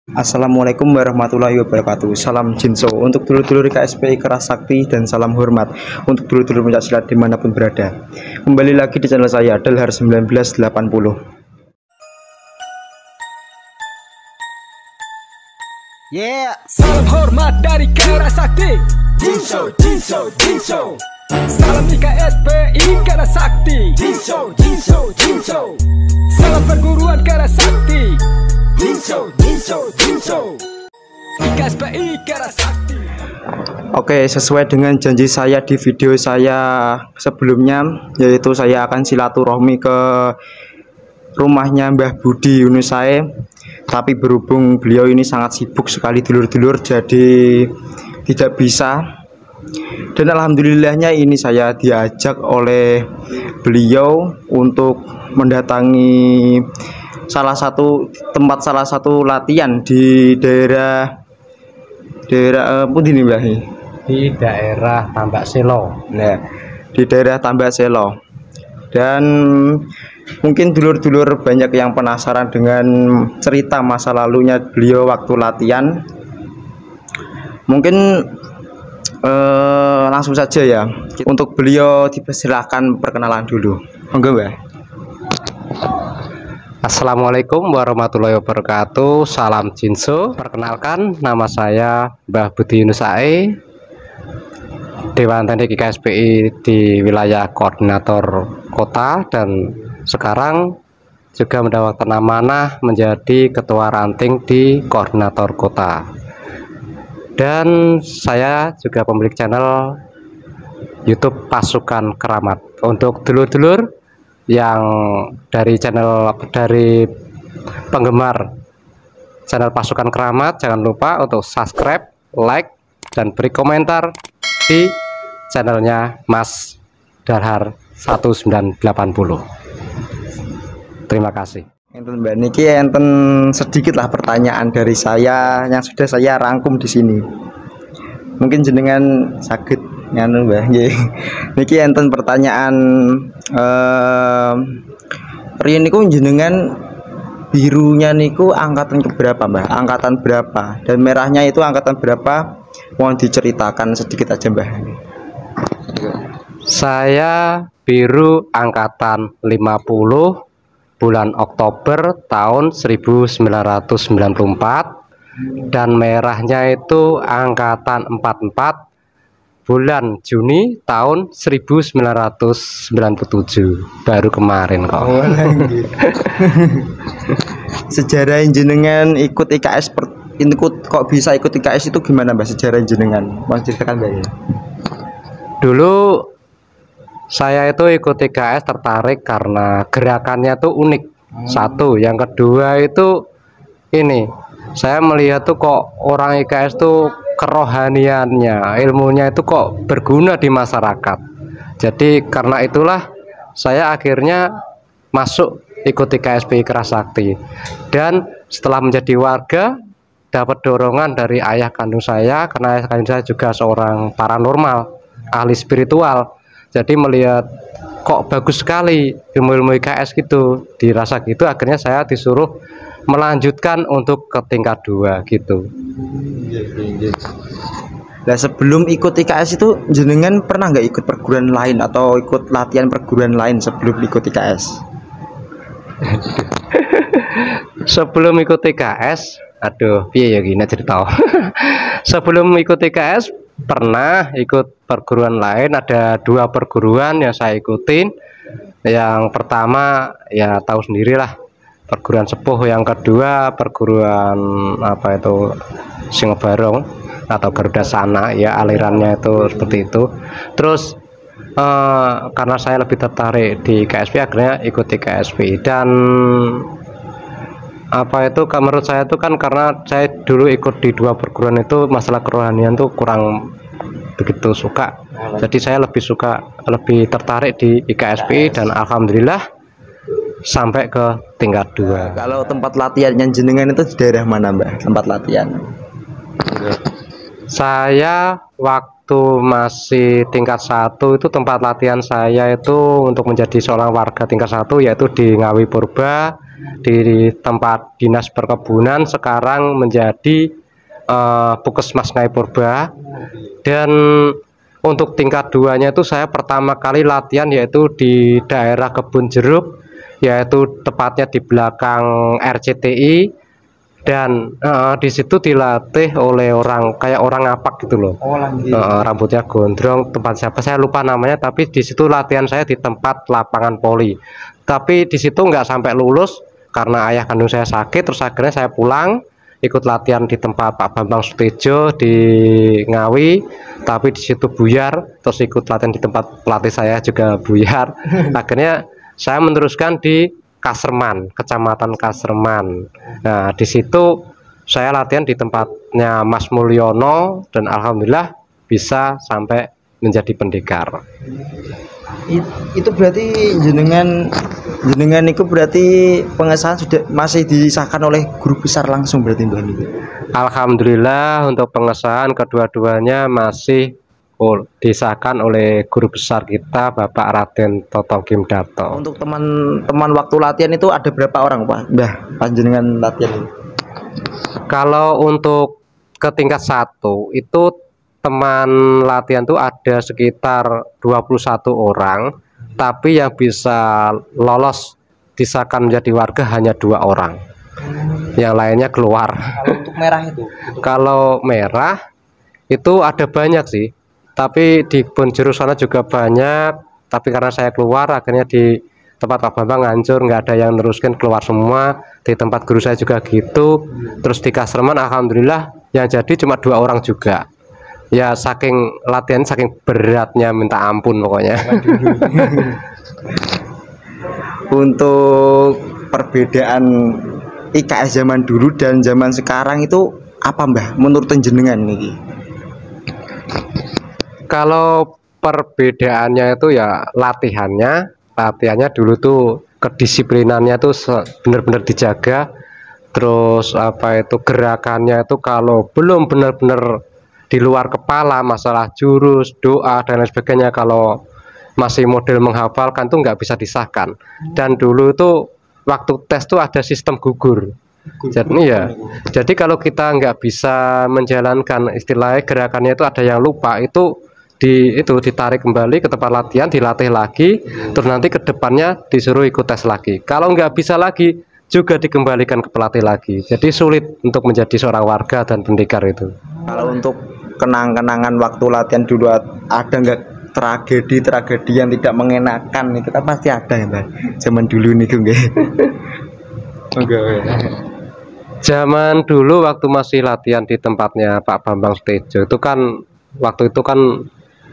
Assalamualaikum warahmatullahi wabarakatuh. Salam Jinso untuk dulur-dulur KSPI Keras Sakti dan salam hormat untuk dulur-dulur pencaksilat dimanapun berada. Kembali lagi di channel saya Dalhar 1980. Salam hormat dari Keras Sakti. Jinso, Jinso, Jinso. Salam IKSPI Keras Sakti. Jinso, Jinso, Jinso. Salam perguruan Keras Sakti. Jinso, Jinso, Jinso. IKSPI Keras Sakti. Oke, sesuai dengan janji saya di video saya sebelumnya, yaitu saya akan silaturahmi ke rumahnya Mbah Budi Yunusae. Tapi berhubung beliau ini sangat sibuk sekali dulur-dulur, jadi tidak bisa. Dan alhamdulillahnya ini saya diajak oleh beliau untuk mendatangi salah satu latihan di daerah Pundi nih Mbah? Di daerah Tambak Selo. Nah, di daerah Tambak Selo. Dan mungkin dulur-dulur banyak yang penasaran dengan cerita masa lalunya beliau waktu latihan. Mungkin langsung saja ya. Untuk beliau dipersilahkan perkenalan dulu. Monggo Mbah. Assalamualaikum warahmatullahi wabarakatuh. Salam Jinso. Perkenalkan, nama saya Mbah Budi Yunusae, Dewan Teknik IKSPI di wilayah koordinator kota, dan sekarang juga mendapatkan amanah menjadi ketua ranting di koordinator kota. Dan saya juga pemilik channel YouTube Pasukan Keramat. Untuk dulur-dulur yang dari penggemar channel Pasukan Keramat, jangan lupa untuk subscribe, like, dan beri komentar di channelnya Mas Dalhar 1980. Terima kasih. Enten Mbak Niki, enten sedikit lah pertanyaan dari saya yang sudah saya rangkum di sini. Mungkin jenengan sakit nganu Mbah nggih. Niki enten pertanyaan riyen niku jenengan birunya niku angkatan keberapa Mbah? Angkatan berapa? Dan merahnya itu angkatan berapa? Mohon diceritakan sedikit aja Mbah. Saya biru angkatan 50 bulan Oktober tahun 1994, dan merahnya itu angkatan 44 bulan Juni tahun 1997, baru kemarin kok. Sejarah jenengan ikut IKS kok bisa ikut IKS itu gimana Mbak? Sejarah jenengan mau ceritakan Mbak ya? Dulu saya itu ikut IKS tertarik karena gerakannya tuh unik. Satu, yang kedua itu ini, saya melihat tuh kok orang IKS tuh kerohaniannya, ilmunya itu kok berguna di masyarakat. Jadi karena itulah saya akhirnya masuk ikut IKSPI Keras Sakti. Dan setelah menjadi warga, dapat dorongan dari ayah kandung saya, karena ayah kandung saya juga seorang paranormal, ahli spiritual. Jadi melihat kok bagus sekali ilmu-ilmu IKS gitu, dirasa gitu, akhirnya saya disuruh melanjutkan untuk ke tingkat 2 gitu. Nah, sebelum ikut IKS itu jenengan pernah nggak ikut perguruan lain atau ikut latihan perguruan lain sebelum ikut IKS? Sebelum ikut IKS, aduh, piye ya gini cerita. Sebelum ikut IKS pernah ikut perguruan lain, ada 2 perguruan yang saya ikutin. Yang pertama ya tahu sendirilah, perguruan sepuh. Yang kedua perguruan apa itu, Singobarong atau Garuda Sana, ya alirannya itu seperti itu. Terus karena saya lebih tertarik di KSP, akhirnya ikut di KSP. Dan apa itu, menurut saya itu kan karena saya dulu ikut di 2 perguruan itu, masalah kerohanian tuh kurang begitu suka. Jadi saya lebih tertarik di IKSP, dan alhamdulillah sampai ke tingkat 2. Kalau tempat latihannya jenengan itu di daerah mana Mbak? Tempat latihan? Saya waktu masih tingkat 1 itu tempat latihan saya itu untuk menjadi seorang warga tingkat 1 yaitu di Ngawi Purba, di tempat dinas perkebunan, sekarang menjadi Puskesmas Ngai Purba. Dan untuk tingkat 2-nya itu saya pertama kali latihan yaitu di daerah Kebun Jeruk, yaitu tepatnya di belakang RCTI. Dan di situ dilatih oleh orang kayak orang ngapak gitu loh. Rambutnya gondrong, tempat siapa saya lupa namanya, tapi di situ latihan saya di tempat lapangan poli. Tapi di situ nggak sampai lulus karena ayah kandung saya sakit, terus akhirnya saya pulang ikut latihan di tempat Pak Bambang Sutejo di Ngawi, tapi di situ buyar, terus ikut latihan di tempat pelatih saya juga buyar. Akhirnya saya meneruskan di Kasreman, Kecamatan Kasreman. Nah, di situ saya latihan di tempatnya Mas Mulyono dan alhamdulillah bisa sampai menjadi pendekar. Itu berarti jenengan itu berarti pengesahan sudah masih disahkan oleh guru besar langsung berarti Mbak Niki. Alhamdulillah untuk pengesahan kedua-duanya masih disahkan oleh guru besar kita Bapak Raden Toto Gimdarto. Untuk teman-teman waktu latihan itu ada berapa orang Pak? Mbah, panjenengan latihan ini? Kalau untuk ke tingkat 1 itu teman latihan itu ada sekitar 21 orang, tapi yang bisa lolos disahkan menjadi warga hanya 2 orang. Yang lainnya keluar. Kalau untuk merah itu? Kalau merah itu ada banyak sih. Tapi di Kebun Jeruk sana juga banyak, tapi karena saya keluar akhirnya di tempat Pak Bambang hancur, nggak ada yang neruskan, keluar semua. Di tempat guru saya juga gitu. Terus di Kasreman alhamdulillah yang jadi cuma 2 orang juga. Ya saking latihan saking beratnya minta ampun pokoknya. Untuk perbedaan IKS zaman dulu dan zaman sekarang itu apa Mbah menurut jenengan niki? Kalau perbedaannya itu ya latihannya dulu tuh kedisiplinannya tuh benar-benar dijaga. Terus apa itu gerakannya itu kalau belum benar-benar di luar kepala, masalah jurus, doa dan lain sebagainya, kalau masih model menghafalkan tuh nggak bisa disahkan. Dan dulu tuh waktu tes tuh ada sistem gugur. Jadi kalau kita nggak bisa menjalankan istilahnya gerakannya itu ada yang lupa, itu ditarik kembali ke tempat latihan, dilatih lagi, terus nanti ke depannya disuruh ikut tes lagi. Kalau nggak bisa lagi juga dikembalikan ke pelatih lagi. Jadi sulit untuk menjadi seorang warga dan pendekar itu. Kalau untuk kenang-kenangan waktu latihan dulu ada nggak tragedi yang tidak mengenakan? Itu kan pasti ada ya Mbak. Zaman dulu nih tuh nggak? Zaman dulu waktu masih latihan di tempatnya Pak Bambang Sutejo itu kan waktu itu kan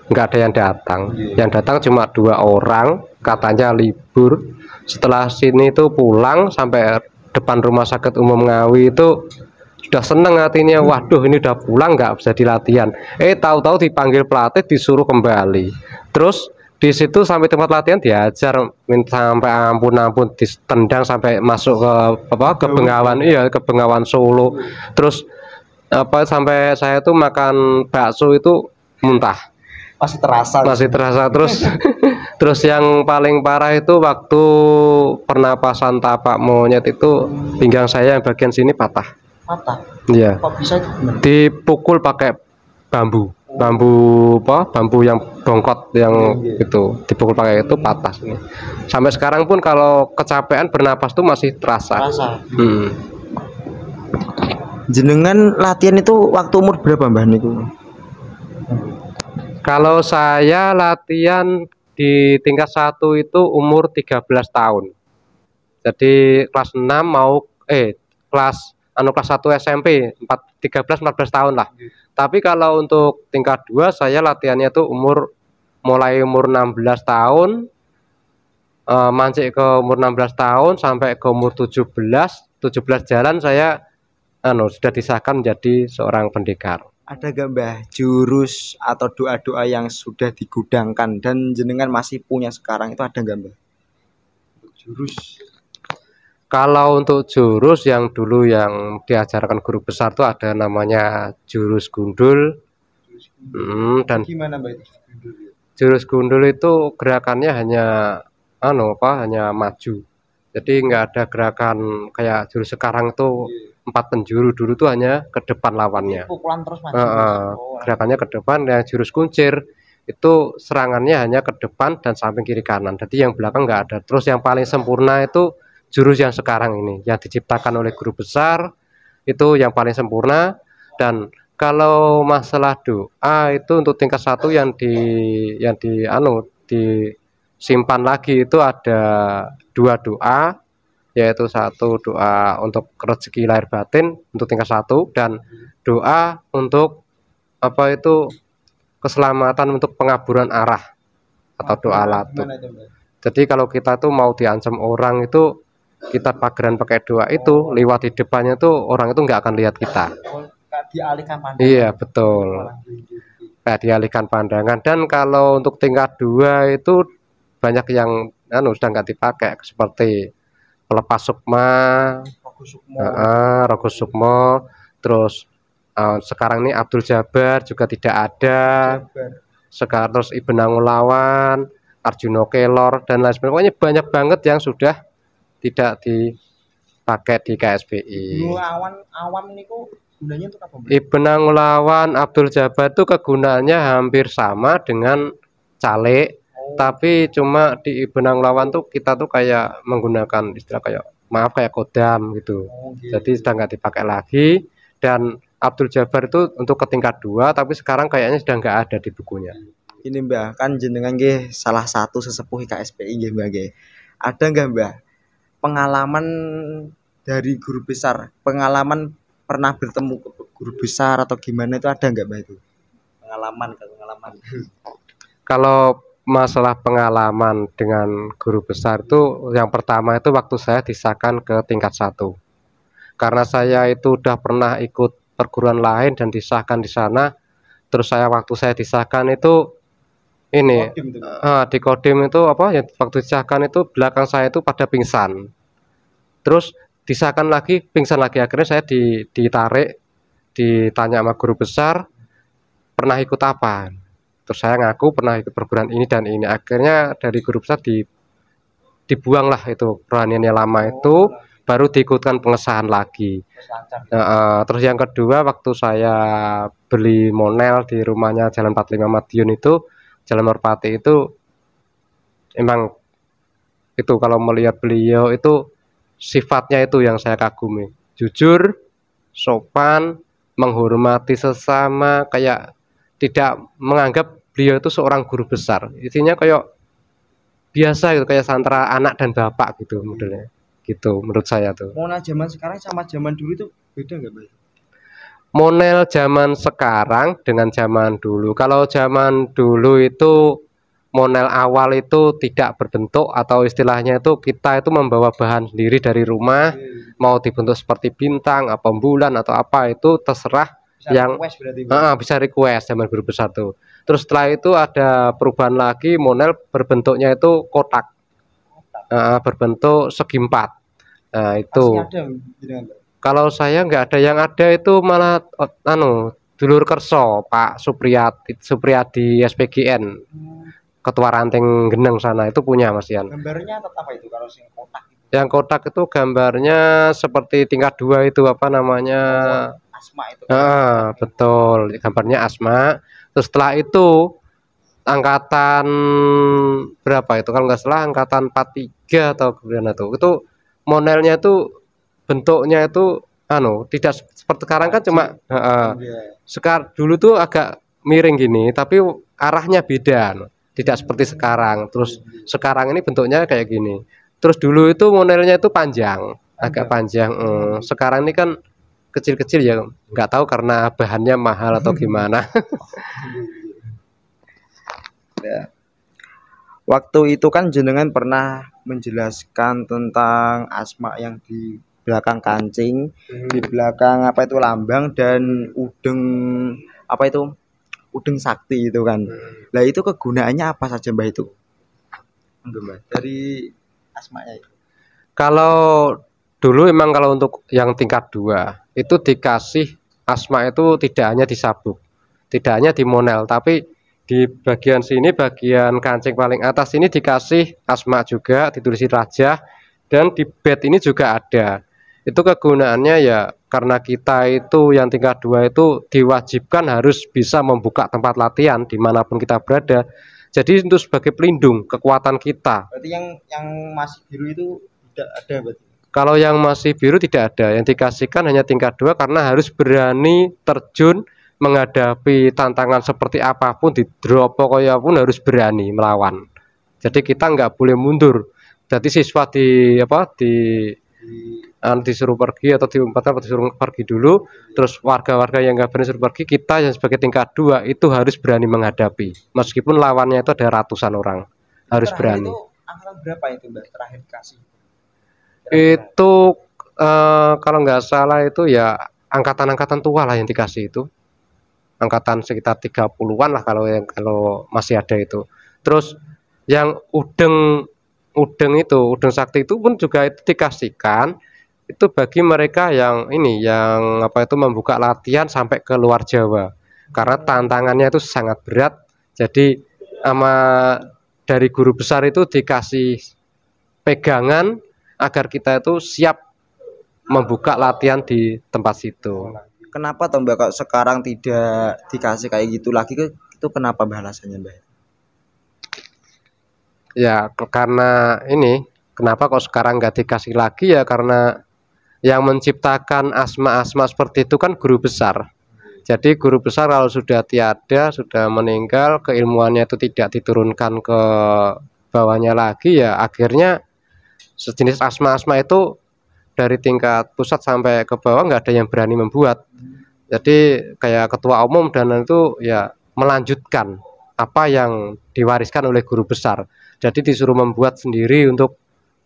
nggak ada yang datang. Yang datang cuma 2 orang, katanya libur. Setelah sini itu pulang sampai depan Rumah Sakit Umum Ngawi itu sudah seneng hatinya, waduh ini udah pulang nggak bisa dilatihan. Tahu-tahu dipanggil pelatih disuruh kembali. Terus di situ sampai tempat latihan diajar sampai ampun ditendang sampai masuk ke Bengawan, ke Bengawan Solo. Terus sampai saya tuh makan bakso itu muntah. Masih terasa terus. Terus yang paling parah itu waktu pernapasan tapak monyet itu pinggang saya yang bagian sini patah. Iya. Kok bisa? Dipukul pakai bambu yang bongkot yang itu, dipukul pakai itu patah sini. Sampai sekarang pun kalau kecapean bernapas tuh masih terasa. Jenengan latihan itu waktu umur berapa Mbah niku? Kalau saya latihan di tingkat 1 itu umur 13 tahun. Jadi kelas 6 kelas 1 SMP 13-14 tahun lah. Tapi kalau untuk tingkat 2 saya latihannya tuh mulai umur 16 tahun, mancik ke umur 16 tahun sampai ke umur 17 jalan saya sudah disahkan menjadi seorang pendekar. Ada gak Mbah jurus atau doa-doa yang sudah digudangkan dan jenengan masih punya sekarang, itu ada gak Mbah? Jurus. Kalau untuk jurus yang dulu yang diajarkan guru besar tuh ada namanya jurus gundul. Dan gimana Mbah itu? Jurus gundul itu gerakannya hanya hanya maju. Jadi nggak ada gerakan kayak jurus sekarang tuh 4 penjuru, dulu tuh hanya ke depan lawannya. Pukulan terus maju. Gerakannya ke depan, dan jurus kuncir itu serangannya hanya ke depan dan samping kiri kanan. Jadi yang belakang nggak ada. Terus yang paling sempurna itu jurus yang sekarang ini, yang diciptakan oleh guru besar, itu yang paling sempurna. Dan kalau masalah doa itu untuk tingkat 1 disimpan lagi, itu ada 2 doa, yaitu 1 doa untuk rezeki lahir batin untuk tingkat 1, dan doa untuk apa itu keselamatan untuk pengaburan arah atau doa latu. Jadi kalau kita tuh mau diancam orang itu, kita pageran pakai doa itu, lewat di depannya tuh orang itu nggak akan lihat kita. Dialihkan pandangan. Iya betul, kayak dialihkan pandangan. Dan kalau untuk tingkat 2 itu banyak yang sudah nggak dipakai, seperti pelepas sukma, Rogo Sukmo, terus sekarang ini Abdul Jabar juga tidak ada. Sekarang terus Ibn Angulawan, Arjuno Kelor, dan lain sebagainya. Pokoknya banyak banget yang sudah tidak dipakai di KSBI. Awam niku gunanya untuk apa? Ibn Angulawan, Abdul Jabar itu kegunaannya hampir sama dengan caleg, tapi cuma di Ibn Angulawan tuh kita tuh kayak menggunakan istilah kayak kodam gitu. Jadi sudah nggak dipakai lagi. Dan Abdul Jabar itu untuk ke tingkat 2, tapi sekarang kayaknya sudah nggak ada di bukunya. Ini Mbah, kan jenengan nggih salah satu sesepuh KSPI nggih Mbah nggih. Ada nggak Mbah pengalaman dari guru besar, pengalaman pernah bertemu guru besar atau gimana, itu ada nggak Mbah itu? Pengalaman. Kalau masalah pengalaman dengan guru besar itu, yang pertama itu waktu saya disahkan ke tingkat 1. Karena saya itu udah pernah ikut perguruan lain dan disahkan di sana. Terus waktu saya disahkan itu ini di Kodim itu waktu disahkan itu belakang saya itu pada pingsan. Terus disahkan lagi, pingsan lagi. Akhirnya saya ditarik, ditanya sama guru besar, pernah ikut apa? Terus saya ngaku pernah ikut perguruan ini dan ini. Akhirnya dari guru besar dibuanglah itu rohaniannya lama itu, baru diikutkan pengesahan lagi. Terus yang kedua, waktu saya beli monel di rumahnya Jalan 45 Madiun itu, Jalan Merpati itu, emang itu kalau melihat beliau itu sifatnya itu yang saya kagumi, jujur, sopan, menghormati sesama, kayak tidak menganggap beliau itu seorang guru besar. Isinya kayak biasa gitu, kayak antara anak dan bapak gitu modelnya. Gitu menurut saya tuh. Monel zaman sekarang sama zaman dulu itu beda nggak Mbah? Monel zaman sekarang dengan zaman dulu. Kalau zaman dulu itu monel awal itu tidak berbentuk, atau istilahnya itu kita itu membawa bahan sendiri dari rumah, mau dibentuk seperti bintang, apa bulan atau apa itu terserah. Bisa request zaman guru besar tuh. Terus setelah itu ada perubahan lagi, monel berbentuknya itu kotak, berbentuk segi 4. Nah itu kalau saya nggak ada, yang ada itu malah dulur kerso Pak Supriyadi SPGN, ketua ranting Geneng sana, itu punya Mas Yan. Gambarnya apa itu kalau sing kotak itu? Yang kotak itu gambarnya seperti tingkat 2 itu apa namanya? Asma itu. Betul, gambarnya Asma. Terus setelah itu angkatan berapa itu, kalau nggak salah angkatan 43 atau kemudian itu monelnya itu bentuknya itu tidak seperti sekarang kan, cuma sekarang dulu tuh agak miring gini, tapi arahnya beda, tidak seperti sekarang. Terus sekarang ini bentuknya kayak gini. Terus dulu itu monelnya itu panjang, agak panjang. Sekarang ini kan kecil-kecil, ya nggak tahu karena bahannya mahal atau gimana. Ya. Waktu itu kan jenengan pernah menjelaskan tentang asma yang di belakang kancing, di belakang lambang, dan udeng sakti itu kan. Lah itu kegunaannya apa saja Mbah itu? Dari asmanya itu. Kalau dulu emang kalau untuk yang tingkat 2 itu dikasih asma itu tidak hanya di sabuk, tidak hanya di monel, tapi di bagian sini, bagian kancing paling atas ini dikasih asma juga, ditulisin raja, Dan di bed ini juga ada. Itu kegunaannya ya karena kita itu yang tingkat 2 itu diwajibkan harus bisa membuka tempat latihan dimanapun kita berada. Jadi itu sebagai pelindung kekuatan kita. Berarti yang masih biru itu tidak ada berarti. Kalau yang masih biru tidak ada, yang dikasihkan hanya tingkat 2 karena harus berani terjun menghadapi tantangan seperti apapun, di drop pokoknya pun harus berani melawan. Jadi kita nggak boleh mundur. Jadi siswa disuruh pergi atau diumpatkan atau disuruh pergi dulu, terus warga-warga yang nggak berani suruh pergi, kita yang sebagai tingkat 2 itu harus berani menghadapi. Meskipun lawannya itu ada ratusan orang, harus berani. Itu angkatan berapa itu Mbak terakhir kasih? Itu kalau nggak salah itu ya angkatan-angkatan tua lah yang dikasih itu, angkatan sekitar 30-an lah kalau masih ada itu. Terus yang udeng sakti itu pun juga itu dikasihkan itu bagi mereka yang membuka latihan sampai ke luar Jawa, karena tantangannya itu sangat berat. Jadi dari guru besar itu dikasih pegangan agar kita itu siap membuka latihan di tempat situ. Kenapa toh Mbak kok sekarang tidak dikasih kayak gitu lagi, itu kenapa Mbak alasannya Mbak? Ya karena kenapa kok sekarang nggak dikasih lagi ya, karena yang menciptakan asma-asma seperti itu kan guru besar. Jadi guru besar kalau sudah tiada, sudah meninggal, keilmuannya itu tidak diturunkan ke bawahnya lagi, ya akhirnya sejenis asma-asma itu dari tingkat pusat sampai ke bawah nggak ada yang berani membuat. Jadi kayak ketua umum dan itu ya melanjutkan apa yang diwariskan oleh guru besar. Jadi disuruh membuat sendiri untuk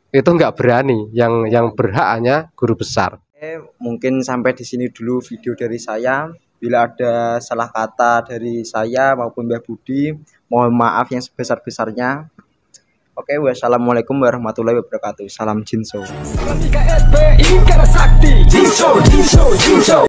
itu nggak berani, yang berhak hanya guru besar. Mungkin sampai di sini dulu video dari saya. Bila ada salah kata dari saya maupun Mbak Budi, mohon maaf yang sebesar-besarnya. Oke, wassalamualaikum warahmatullahi wabarakatuh. Salam Jinso. Salam IKSP, Ingkara Sakti. Jinso, Jinso, Jinso.